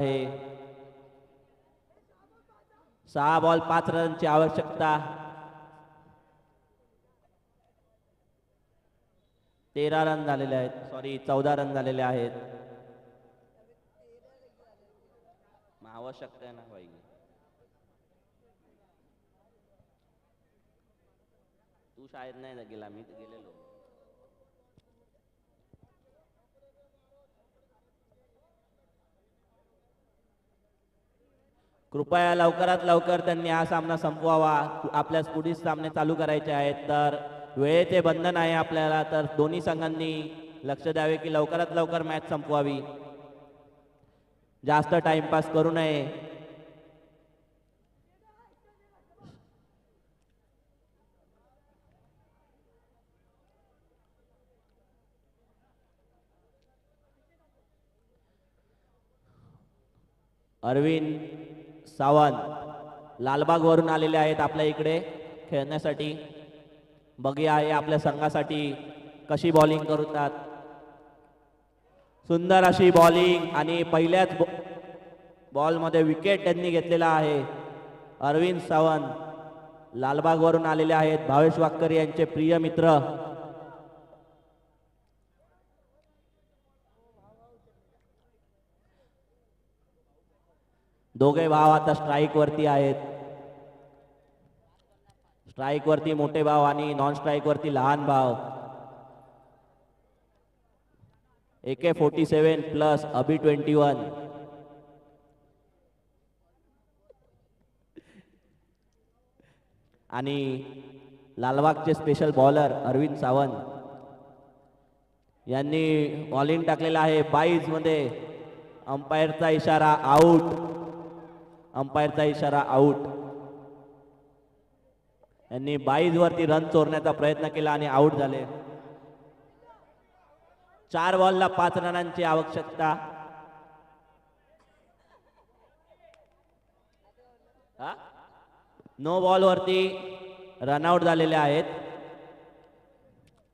आहे 6 बॉल 5 रनची आवश्यकता. 13 रन झालेले आहेत, सॉरी 14 रन झालेले आहेत. आवश्यकता आहे ना भाई. तू शाळेत नाही गेला, मी गेलेलो. कृपया लवकरात लवकर त्यांनी हा सामना संपवावा. आपल्या पुढील सामने चालू करायचे आहेत, तर वेळेचे बंधन आहे आपल्याला. तर दोन्ही संघांनी लक्ष द्यावे की लवकरात लवकर मॅच संपवावी, जास्त टाइमपास करू नये. अरविंद सावंत लालबाग वरून आलेले आहेत आपल्या इकडे खेळण्यासाठी. बघूया आहे आपल्या संघासाठी कशी बॉलिंग करतात. सुंदर अशी बॉलिंग आणि पहिल्याच बॉलमध्ये विकेट त्यांनी घेतलेला आहे. अरविंद सावंत लालबाग वरून आलेले आहेत, भावेश वाक्कर यांचे प्रिय मित्र. दोघे भाव आता स्ट्राईक वरती आहेत. स्ट्राईक वरती मोठे भाव आणि नॉन स्ट्राईक वरती लहान भाव. AK-47 प्लस अभि 21. आणि लालबागचे स्पेशल बॉलर अरविंद सावंत यांनी बॉलिंग टाकलेलं आहे 22 मध्ये. अंपायरचा इशारा आउट. अंपायरचा इशारा आउट. यांनी 22 वरती रन चोरण्याचा प्रयत्न केला आणि आउट झाले. 4 बॉलला 5 रनांची आवश्यकता. नो बॉल वरती रनआउट झालेले आहेत.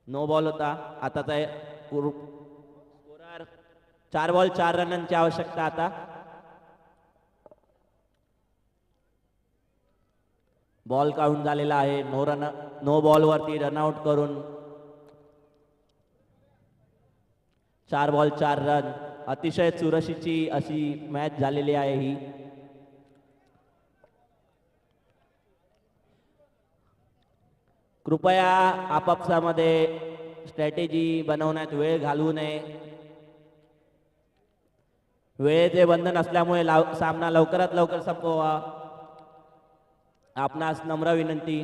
नो बॉल होता. आताचा स्कोरर 4 बॉल 4 रनांची आवश्यकता आता. बॉल काउंट झालेला आहे. नो बॉल वरती रनआउट करून 4 बॉल 4 रन. अतिशय चुरशीची अशी मॅच झालेली आहे ही. कृपया आपापसामध्ये स्ट्रॅटेजी बनवण्यात वेळ घालवू नये. वेळेचे बंधन असल्यामुळे सामना लवकरात लवकर संपवा, आपणास नम्र विनंती.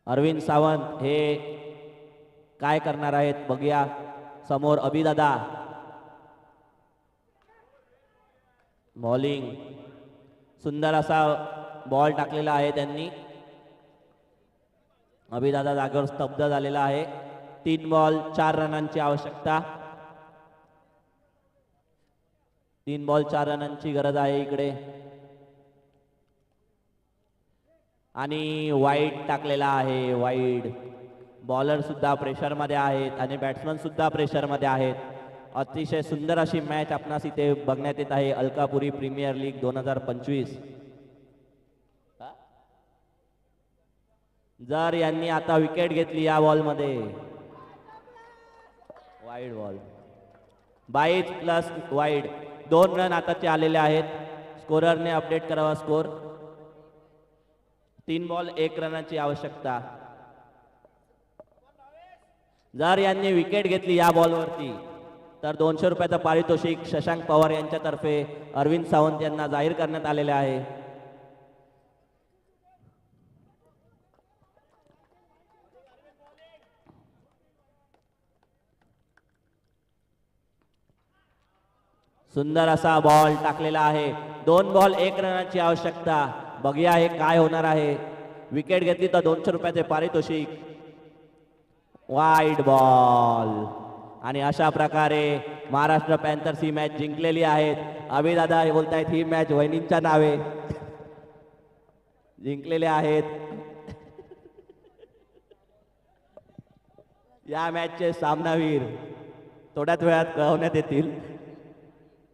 अरविंद सावंत हे काय करणार आहेत बघूया. समोर अभिदादा. बॉलिंग सुंदर असा बॉल टाकलेला आहे त्यांनी. अभिदादा जागेवर स्तब्ध झालेला आहे. 3 बॉल 4 रनांची आवश्यकता. 3 बॉल 4 रनांची गरज आहे इकडे. आणि वाईड टाकलेला आहे. वाईड. बॉलर सुद्धा प्रेशर मध्ये आहेत आणि बॅट्समन सुद्धा प्रेशर मध्ये आहेत. अतिशय सुंदर अशी मॅच आपणास इथे बघण्यात येत आहे. Alkapuri premier league 2025. जर यांनी आता विकेट घेतली या बॉल मध्ये, wide ball. 22 plus wide. 2 run आताचे आलेले आहेत. स्कोररने अपडेट करावा स्कोर. 3 बॉल 1 रनाची आवश्यकता. जर यांनी विकेट घेतली या बॉलवरती तर 200 रुपयाचं पारितोषिक शशांक पवार यांच्यातर्फे अरविंद सावंत यांना जाहीर करण्यात आलेले आहे. सुंदर असा बॉल टाकलेला आहे. 2 बॉल 1 रनाची आवश्यकता. बघूया हे काय होणार आहे. विकेट घेतली तर 200 रुपयाचे पारितोषिक. Wide ball. आणि अशा प्रकारे महाराष्ट्र पॅन्थर्स ही मॅच जिंकलेली आहेत. अभिदादा बोलतायत ही मॅच वहिनींच्या नावे जिंकलेले आहेत. या मॅचचे सामनावीर थोड्याच वेळात कळवण्यात येतील.